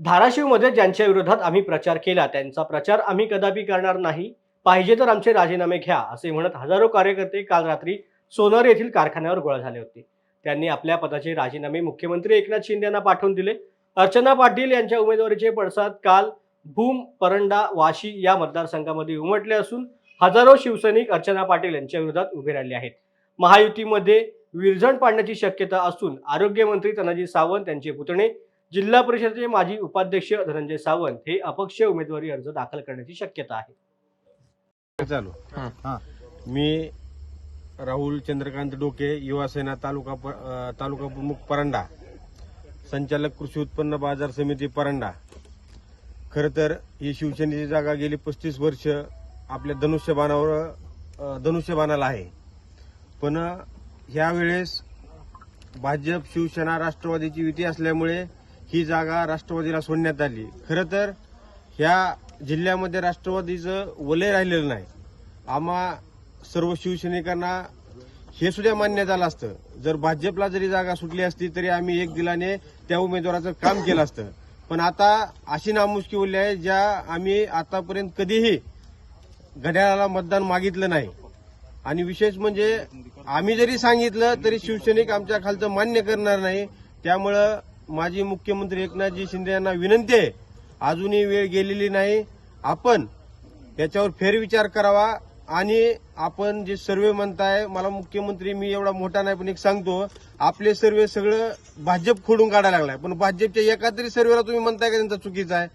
धाराशिवमध्ये ज्यांच्या विरोधात आम्ही प्रचार केला त्यांचा प्रचार आम्ही कदापि करणार नाही. पाहिजे तर आमचे राजीनामे घ्या असे म्हणत हजारो कार्यकर्ते काल रात्री सोनर येथील कारखान्यावर गोळा झाले होते. त्यांनी आपल्या पदाचे राजीनामे मुख्यमंत्री एकनाथ शिंदे यांना पाठवून दिले. अर्चना पाटील यांच्या उमेदवारीचे पडसाद काल भूम, परंडा, वाशी या मतदारसंघामध्ये उमटले असून हजारो शिवसैनिक अर्चना पाटील यांच्या विरोधात उभे राहिले आहेत. महायुतीमध्ये विरजण पाडण्याची शक्यता असून आरोग्यमंत्री तनाजी सावंत यांचे पुतणे, जिल्हा परिषदेचे माजी उपाध्यक्ष धनंजय सावंत हे अपक्ष उमेदवारी अर्ज दाखल करण्याची शक्यता आहे. चालू मी राहुल चंद्रकांत डोके, युवासेना तालुका प्रमुख परंडा, संचालक कृषी उत्पन्न बाजार समिती परंडा. खरं तर ही शिवसेनेची जागा गेली 35 वर्ष आपल्या धनुष्यबाणाला आहे. पण ह्यावेळेस भाजप, शिवसेना, राष्ट्रवादीची युती असल्यामुळे ही जागा राष्ट्रवादीला सोडण्यात आली. खरं तर ह्या जिल्ह्यामध्ये राष्ट्रवादीचं वलय राहिलेलं नाही. आम्हा सर्व शिवसैनिकांना हे सुद्धा मान्य झालं असतं, जर भाजपला जरी जागा सुटली असती तरी आम्ही एक दिलाने त्या उमेदवाराचं काम केलं असतं. पण आता अशी नामुष्की उरली आहे ज्या आम्ही आतापर्यंत कधीही घड्याळाला मतदान मागितलं नाही. आणि विशेष म्हणजे आम्ही जरी सांगितलं तरी शिवसैनिक आमच्या खालचं मान्य करणार नाही. त्यामुळं माजी मुख्यमंत्री एकनाथजी शिंदे यांना विनंती आहे, अजूनही वेळ गेलेली नाही, आपण याच्यावर फेरविचार करावा. आणि आपण जे सर्वे म्हणताय, मला मुख्यमंत्री मी एवढा मोठा नाही पण एक सांगतो, आपले सर्वे सगळं भाजप खोडून काढायला लागलाय. पण भाजपच्या एका तरी सर्वेला तुम्ही म्हणताय का त्यांचा चुकीचा आहे?